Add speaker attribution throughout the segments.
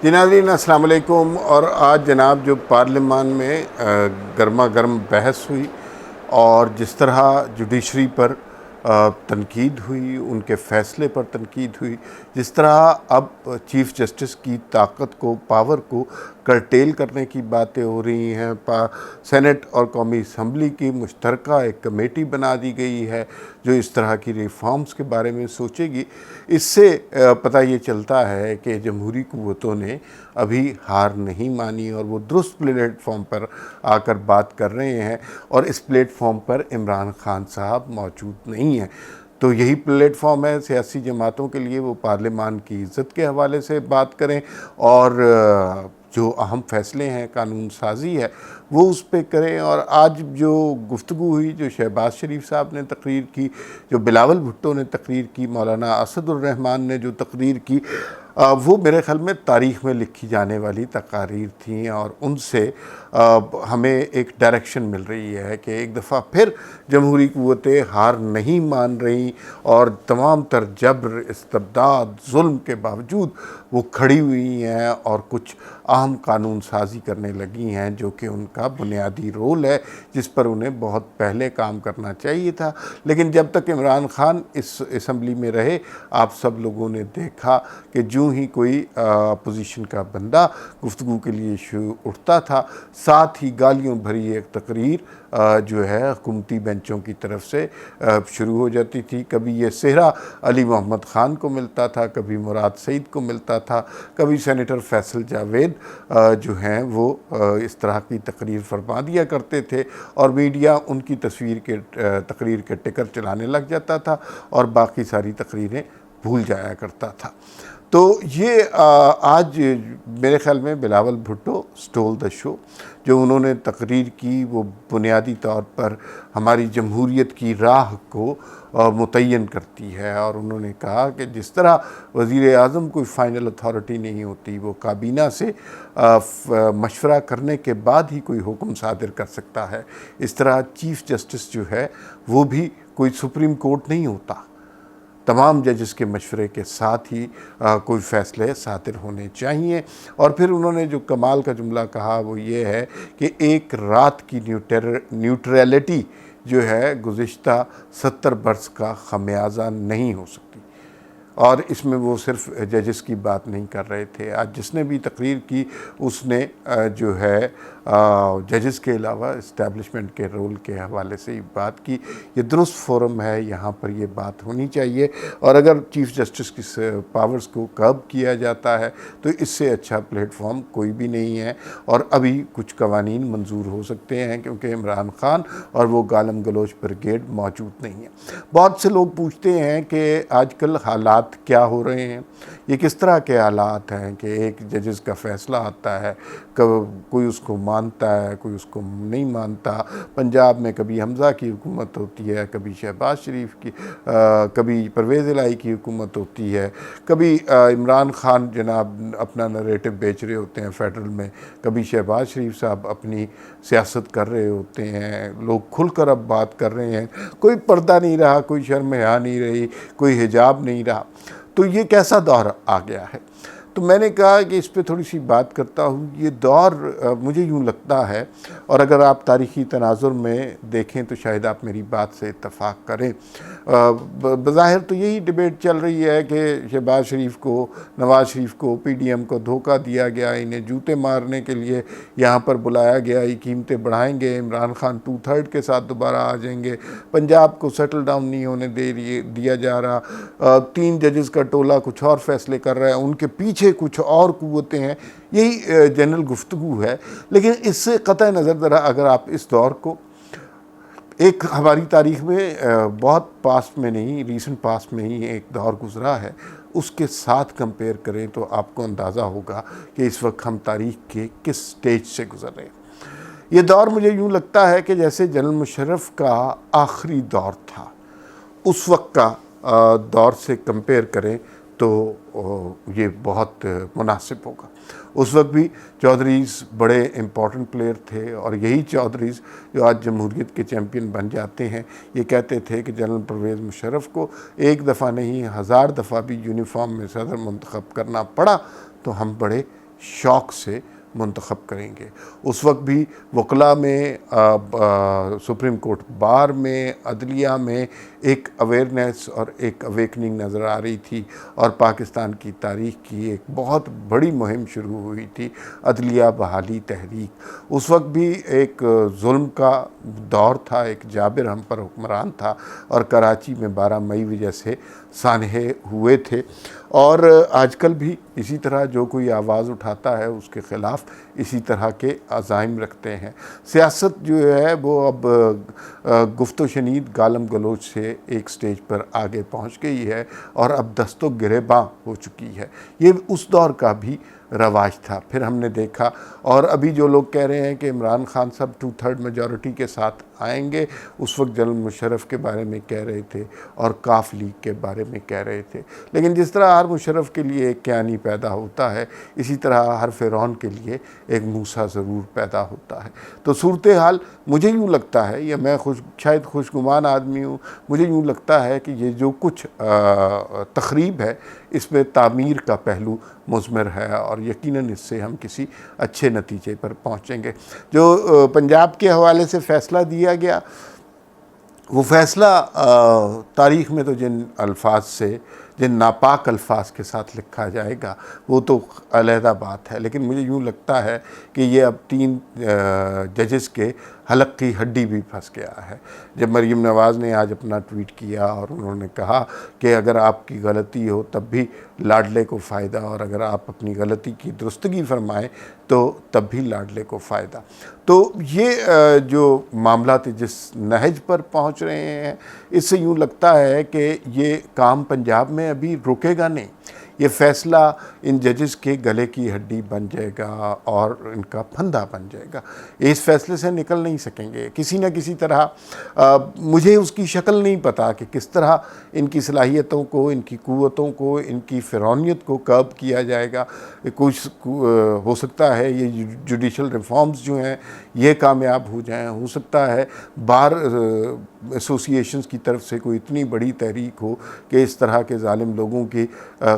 Speaker 1: جی ناظرین السلام علیکم۔ اور آج جناب جو پارلیمان میں گرما گرم بحث ہوئی اور جس طرح جوڈیشری پر تنقید ہوئی، ان کے فیصلے پر تنقید ہوئی، جس طرح اب چیف جسٹس کی طاقت کو، پاور کو کرٹیل کرنے کی باتیں ہو رہی ہیں، سینٹ اور قومی اسمبلی کی مشترکہ ایک کمیٹی بنا دی گئی ہے جو اس طرح کی ریفارمز کے بارے میں سوچے گی، اس سے پتہ یہ چلتا ہے کہ جمہوری قوتوں نے ابھی ہار نہیں مانی اور وہ درست پلیٹ فارم پر آ کر بات کر رہے ہیں، اور اس پلیٹ فارم پر عمران خان صاحب موجود نہیں ہیں۔ تو یہی پلیٹ فارم ہے سیاسی جماعتوں کے لیے، وہ پارلیمان کی عزت کے حوالے سے بات کریں اور جو اہم فیصلے ہیں، قانون سازی ہے، وہ اس پہ کریں۔ اور آج جو گفتگو ہوئی، جو شہباز شریف صاحب نے تقریر کی، جو بلاول بھٹو نے تقریر کی، مولانا اسد الرحمن نے جو تقریر کی، وہ میرے خیال میں تاریخ میں لکھی جانے والی تقاریر تھیں، اور ان سے ہمیں ایک ڈائریکشن مل رہی ہے کہ ایک دفعہ پھر جمہوری قوتیں ہار نہیں مان رہی اور تمام تر جبر، استبداد، ظلم کے باوجود وہ کھڑی ہوئی ہیں اور کچھ اہم قانون سازی کرنے لگی ہیں، جو کہ ان کا بنیادی رول ہے، جس پر انہیں بہت پہلے کام کرنا چاہیے تھا۔ لیکن جب تک عمران خان اس اسمبلی میں رہے، آپ سب لوگوں نے دیکھا کہ جو ہی کوئی اپوزیشن کا بندہ گفتگو کے لیے اٹھتا تھا، ساتھ ہی گالیوں بھری ایک تقریر جو ہے حکومتی بینچوں کی طرف سے شروع ہو جاتی تھی۔ کبھی یہ صحرا علی محمد خان کو ملتا تھا، کبھی مراد سعید کو ملتا تھا، کبھی سینیٹر فیصل جاوید جو ہیں وہ اس طرح کی تقریر فرما دیا کرتے تھے، اور میڈیا ان کی تقریر کے ٹکر چلانے لگ جاتا تھا اور باقی ساری تقریریں بھول جایا کرتا تھا۔ تو یہ آج میرے خیال میں بلاول بھٹو سٹول دا شو، جو انہوں نے تقریر کی، وہ بنیادی طور پر ہماری جمہوریت کی راہ کو متعین کرتی ہے۔ اور انہوں نے کہا کہ جس طرح وزیر اعظم کوئی فائنل اتھارٹی نہیں ہوتی، وہ کابینہ سے مشورہ کرنے کے بعد ہی کوئی حکم صادر کر سکتا ہے، اس طرح چیف جسٹس جو ہے وہ بھی کوئی سپریم کورٹ نہیں ہوتا، تمام ججز کے مشورے کے ساتھ ہی کوئی فیصلے صادر ہونے چاہیے۔ اور پھر انہوں نے جو کمال کا جملہ کہا وہ یہ ہے کہ ایک رات کی نیوٹریلٹی جو ہے گزشتہ 70 برس کا خمیازہ نہیں ہو سکتی، اور اس میں وہ صرف ججز کی بات نہیں کر رہے تھے۔ آج جس نے بھی تقریر کی اس نے جو ہے ججز کے علاوہ اسٹیبلشمنٹ کے رول کے حوالے سے بات کی۔ یہ درست فورم ہے، یہاں پر یہ بات ہونی چاہیے، اور اگر چیف جسٹس کی پاورز کو کرب کیا جاتا ہے تو اس سے اچھا پلیٹ فارم کوئی بھی نہیں ہے۔ اور ابھی کچھ قوانین منظور ہو سکتے ہیں کیونکہ عمران خان اور وہ گالم گلوچ بریگیڈ موجود نہیں ہے۔ بہت سے لوگ پوچھتے ہیں کہ آج کل حالات کیا ہو رہے ہیں، یہ کس طرح کے حالات ہیں کہ ایک ججز کا فیصلہ آتا ہے، کوئی اس کو مانتا ہے، کوئی اس کو نہیں مانتا۔ پنجاب میں کبھی حمزہ کی حکومت ہوتی ہے، کبھی شہباز شریف کی، کبھی پرویز الہی کی حکومت ہوتی ہے، کبھی عمران خان جناب اپنا نریٹو بیچ رہے ہوتے ہیں فیڈرل میں، کبھی شہباز شریف صاحب اپنی سیاست کر رہے ہوتے ہیں۔ لوگ کھل کر اب بات کر رہے ہیں، کوئی پردہ نہیں رہا، کوئی شرم حیا نہیں رہی، کوئی حجاب نہیں رہا۔ تو یہ کیسا دور آ گیا ہے؟ تو میں نے کہا کہ اس پہ تھوڑی سی بات کرتا ہوں۔ یہ دور مجھے یوں لگتا ہے، اور اگر آپ تاریخی تناظر میں دیکھیں تو شاید آپ میری بات سے اتفاق کریں، بظاہر تو یہی ڈیبیٹ چل رہی ہے کہ شہباز شریف کو، نواز شریف کو، پی ڈی ایم کو دھوکہ دیا گیا، انہیں جوتے مارنے کے لیے یہاں پر بلایا گیا، یہ قیمتیں بڑھائیں گے، عمران خان 2/3 کے ساتھ دوبارہ آ جائیں گے، پنجاب کو سیٹل ڈاؤن نہیں ہونے دیا جا رہا، 3 ججز کا ٹولہ کچھ اور فیصلے کر رہا ہے، ان کے پیچھے کچھ اور قوتیں ہیں، یہی جنرل گفتگو ہے۔ لیکن اس سے قطع نظر ذرا اگر آپ اس دور کو ایک ہماری تاریخ میں بہت پاسٹ میں نہیں، ریسنٹ پاسٹ میں ہی ایک دور گزرا ہے، اس کے ساتھ کمپیئر کریں تو آپ کو اندازہ ہوگا کہ اس وقت ہم تاریخ کے کس سٹیج سے گزر رہے ہیں۔ یہ دور مجھے یوں لگتا ہے کہ جیسے جنرل مشرف کا آخری دور تھا، اس وقت کا دور سے کمپیئر کریں تو یہ بہت مناسب ہوگا۔ اس وقت بھی چودھریز بڑے امپورٹنٹ پلیئر تھے، اور یہی چودھریز جو آج جمہوریت کے چیمپئن بن جاتے ہیں، یہ کہتے تھے کہ جنرل پرویز مشرف کو ایک دفعہ نہیں 1000 دفعہ بھی یونیفارم میں صدر منتخب کرنا پڑا تو ہم بڑے شوق سے منتخب کریں گے۔ اس وقت بھی وکلاء میں، سپریم کورٹ بار میں، عدلیہ میں ایک اویئرنیس اور ایک اویکننگ نظر آ رہی تھی، اور پاکستان کی تاریخ کی ایک بہت بڑی مہم شروع ہوئی تھی، عدلیہ بحالی تحریک۔ اس وقت بھی ایک ظلم کا دور تھا، ایک جابر ہم پر حکمران تھا، اور کراچی میں 12 مئی وجہ سے سانحے ہوئے تھے۔ اور آج کل بھی اسی طرح جو کوئی آواز اٹھاتا ہے اس کے خلاف اسی طرح کے عزائم رکھتے ہیں۔ سیاست جو ہے وہ اب گفت و شنید، گالم گلوچ سے ایک سٹیج پر آگے پہنچ گئی ہے، اور اب دست و گریباں ہو چکی ہے۔ یہ اس دور کا بھی رواج تھا۔ پھر ہم نے دیکھا، اور ابھی جو لوگ کہہ رہے ہیں کہ عمران خان صاحب 2/3 میجورٹی کے ساتھ آئیں گے، اس وقت جنرل مشرف کے بارے میں کہہ رہے تھے اور کاف لیگ کے بارے میں کہہ رہے تھے۔ لیکن جس طرح ہر مشرف کے لیے ایک کیانی پیدا ہوتا ہے، اسی طرح ہر فرعون کے لیے ایک موسیٰ ضرور پیدا ہوتا ہے۔ تو صورتحال مجھے یوں لگتا ہے، یا میں شاید خوشگمان آدمی ہوں، مجھے یوں لگتا ہے کہ یہ جو کچھ تخریب ہے اس میں تعمیر کا پہلو مضمر ہے، اور یقیناً اس سے ہم کسی اچھے نتیجے پر پہنچیں گے۔ جو پنجاب کے حوالے سے فیصلہ دیا گیا، وہ فیصلہ تاریخ میں تو جن ناپاک الفاظ کے ساتھ لکھا جائے گا وہ تو علیحدہ بات ہے، لیکن مجھے یوں لگتا ہے کہ یہ اب 3 ججز کے حلق کی ہڈی بھی پھنس گیا ہے۔ جب مریم نواز نے آج اپنا ٹویٹ کیا اور انہوں نے کہا کہ اگر آپ کی غلطی ہو تب بھی لاڈلے کو فائدہ، اور اگر آپ اپنی غلطی کی درستگی فرمائیں تو تب بھی لاڈلے کو فائدہ، تو یہ جو معاملات جس نہج پر پہنچ رہے ہیں، اس سے یوں لگتا ہے کہ یہ کام پنجاب میں ابھی رکے گا نہیں۔ یہ فیصلہ ان ججز کے گلے کی ہڈی بن جائے گا اور ان کا پھندا بن جائے گا۔ اس فیصلے سے نکل نہیں سکیں گے کسی نہ کسی طرح۔ مجھے اس کی شکل نہیں پتا کہ کس طرح ان کی صلاحیتوں کو، ان کی قوتوں کو، ان کی فرعونیت کو کرب کیا جائے گا۔ کچھ ہو سکتا ہے یہ جوڈیشل ریفارمز جو ہیں یہ کامیاب ہو جائیں، ہو سکتا ہے بار ایسوسییشنز کی طرف سے کوئی اتنی بڑی تحریک ہو کہ اس طرح کے ظالم لوگوں کے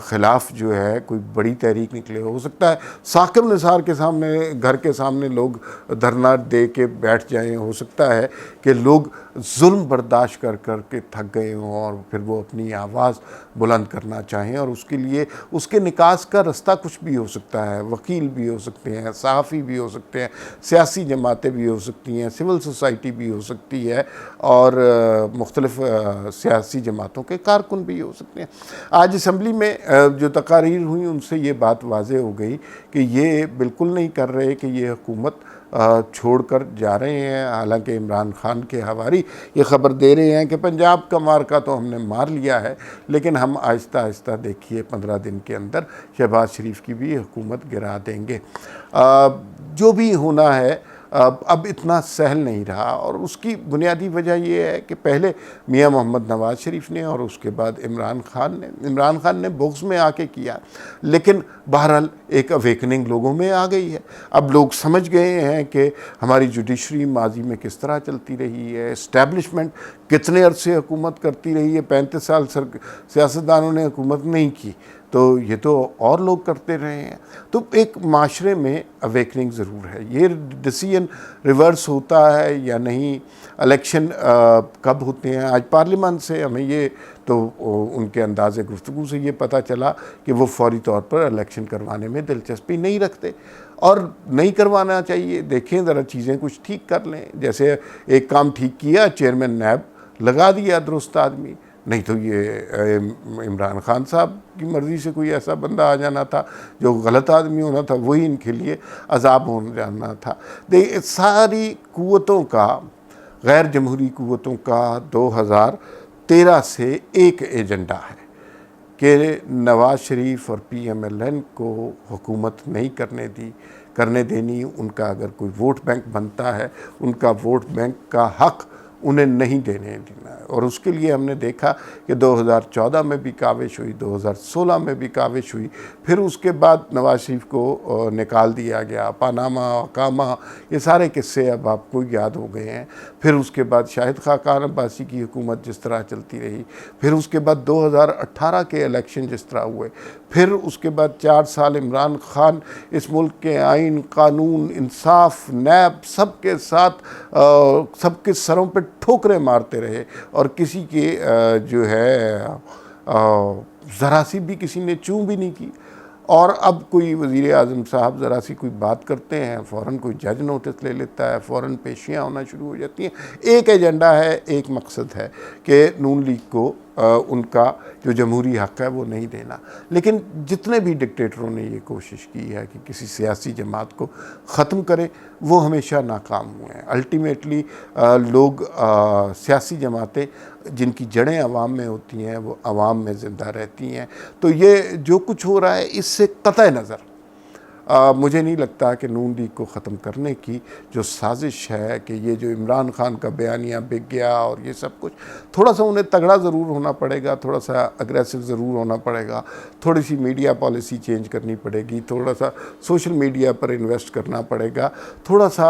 Speaker 1: خلاف جو ہے کوئی بڑی تحریک نکلے۔ ہو سکتا ہے ثاقب نثار کے سامنے، گھر کے سامنے لوگ دھرنا دے کے بیٹھ جائیں۔ ہو سکتا ہے کہ لوگ ظلم برداشت کر کر کے تھک گئے ہوں اور پھر وہ اپنی آواز بلند کرنا چاہیں، اور اس کے لیے اس کے نکاس کا رستہ کچھ بھی ہو سکتا ہے۔ وکیل بھی ہو سکتے ہیں، صحافی بھی ہو سکتے ہیں، سیاسی جماعتیں بھی ہو سکتی ہیں، سول سوسائٹی بھی ہو سکتی ہے، اور مختلف سیاسی جماعتوں کے کارکن بھی ہو سکتے ہیں۔ آج اسمبلی میں جو تقاریر ہوئیں ان سے یہ بات واضح ہو گئی کہ یہ بالکل نہیں کر رہے کہ یہ حکومت چھوڑ کر جا رہے ہیں۔ حالانکہ عمران خان کے حواری یہ خبر دے رہے ہیں کہ پنجاب کا مارکا تو ہم نے مار لیا ہے، لیکن ہم آہستہ آہستہ دیکھیے 15 دن کے اندر شہباز شریف کی بھی حکومت گرا دیں گے۔ جو بھی ہونا ہے اب اتنا سہل نہیں رہا، اور اس کی بنیادی وجہ یہ ہے کہ پہلے میاں محمد نواز شریف نے اور اس کے بعد عمران خان نے بغض میں آ کے کیا، لیکن بہرحال ایک اویکننگ لوگوں میں آ گئی ہے۔ اب لوگ سمجھ گئے ہیں کہ ہماری جوڈیشری ماضی میں کس طرح چلتی رہی ہے، اسٹیبلشمنٹ کتنے عرصے حکومت کرتی رہی ہے، 35 سال سیاستدانوں نے حکومت نہیں کی، تو یہ تو اور لوگ کرتے رہے ہیں۔ تو ایک معاشرے میں اویکننگ ضرور ہے۔ یہ ڈیسیژن ریورس ہوتا ہے یا نہیں، الیکشن کب ہوتے ہیں، آج پارلیمان سے ہمیں یہ تو ان کے انداز گفتگو سے یہ پتہ چلا کہ وہ فوری طور پر الیکشن کروانے میں دلچسپی نہیں رکھتے، اور نہیں کروانا چاہیے۔ دیکھیں ذرا چیزیں کچھ ٹھیک کر لیں، جیسے ایک کام ٹھیک کیا، چیئرمین نیب لگا دیا درست آدمی، نہیں تو یہ عمران خان صاحب کی مرضی سے کوئی ایسا بندہ آ جانا تھا جو غلط آدمی ہونا تھا، وہی ان کے لیے عذاب ہونے جانا تھا۔ ساری قوتوں کا، غیر جمہوری قوتوں کا 2013 سے ایک ایجنڈا ہے کہ نواز شریف اور PMLN کو حکومت نہیں کرنے دینی۔ ان کا اگر کوئی ووٹ بینک بنتا ہے، ان کا ووٹ بینک کا حق انہیں نہیں دینے دینا ہے۔ اور اس کے لیے ہم نے دیکھا کہ 2014 میں بھی کاوش ہوئی، 2016 میں بھی کاوش ہوئی، پھر اس کے بعد نواز شریف کو نکال دیا گیا، پاناما، کاما، یہ سارے قصے اب آپ کو یاد ہو گئے ہیں۔ پھر اس کے بعد شاہد خاقان عباسی کی حکومت جس طرح چلتی رہی، پھر اس کے بعد 2018 کے الیکشن جس طرح ہوئے، پھر اس کے بعد 4 سال عمران خان اس ملک کے آئین، قانون، انصاف، نیب سب کے ساتھ سب کے سروں پہ ٹھوکریں مارتے رہے، اور کسی کے جو ہے ذرا سی بھی کسی نے چوں بھی نہیں کی۔ اور اب کوئی وزیر اعظم صاحب ذرا سی کوئی بات کرتے ہیں، فوراً کوئی جج نوٹس لے لیتا ہے، فوراً پیشیاں ہونا شروع ہو جاتی ہیں۔ ایک ایجنڈا ہے، ایک مقصد ہے کہ نون لیگ کو ان کا جو جمہوری حق ہے وہ نہیں دینا۔ لیکن جتنے بھی ڈکٹیٹروں نے یہ کوشش کی ہے کہ کسی سیاسی جماعت کو ختم کرے، وہ ہمیشہ ناکام ہوئے ہیں۔ الٹیمیٹلی لوگ سیاسی جماعتیں جن کی جڑیں عوام میں ہوتی ہیں وہ عوام میں زندہ رہتی ہیں۔ تو یہ جو کچھ ہو رہا ہے اس سے قطع نظر مجھے نہیں لگتا کہ نون لیگ کو ختم کرنے کی جو سازش ہے، کہ یہ جو عمران خان کا بیانیہ بک گیا اور یہ سب کچھ، تھوڑا سا انہیں تگڑا ضرور ہونا پڑے گا، تھوڑا سا اگریسو ضرور ہونا پڑے گا، تھوڑی سی میڈیا پالیسی چینج کرنی پڑے گی، تھوڑا سا سوشل میڈیا پر انویسٹ کرنا پڑے گا، تھوڑا سا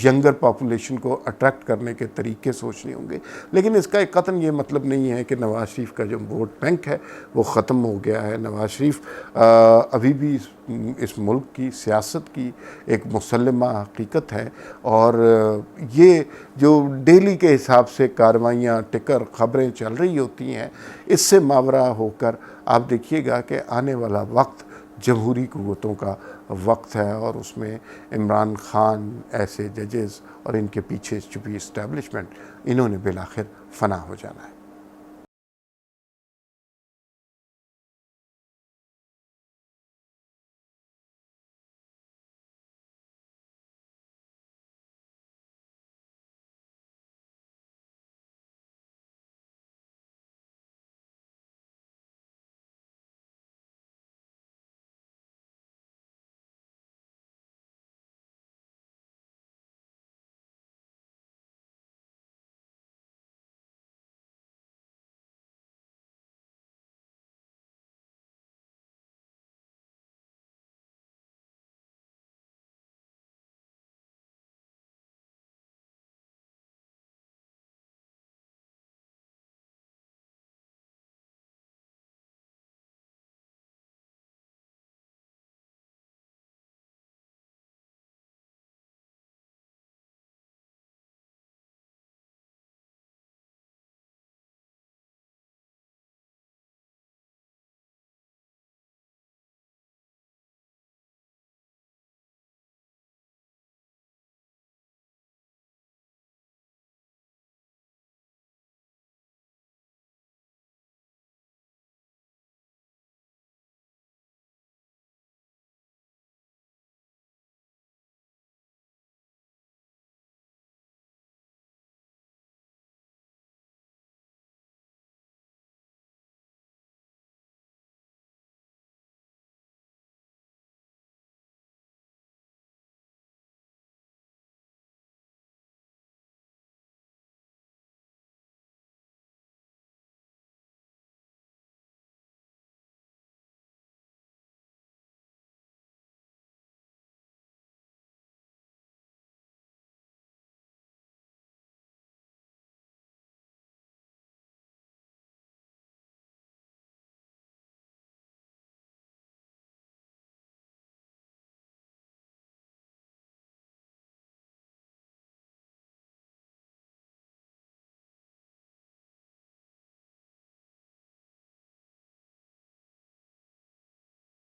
Speaker 1: ینگر پاپولیشن کو اٹریکٹ کرنے کے طریقے سوچنے ہوں گے۔ لیکن اس کا ایک قطعاً یہ مطلب نہیں ہے کہ نواز شریف کا جو ووٹ بینک ہے وہ ختم ہو گیا ہے۔ نواز شریف ابھی بھی اس ملک کی سیاست کی ایک مسلمہ حقیقت ہے، اور یہ جو ڈیلی کے حساب سے کاروائیاں، ٹکر، خبریں چل رہی ہوتی ہیں، اس سے ماورا ہو کر آپ دیکھیے گا کہ آنے والا وقت جمہوری قوتوں کا وقت ہے، اور اس میں عمران خان ایسے ججز اور ان کے پیچھے چھپی اسٹیبلشمنٹ، انہوں نے بالآخر فنا ہو جانا ہے۔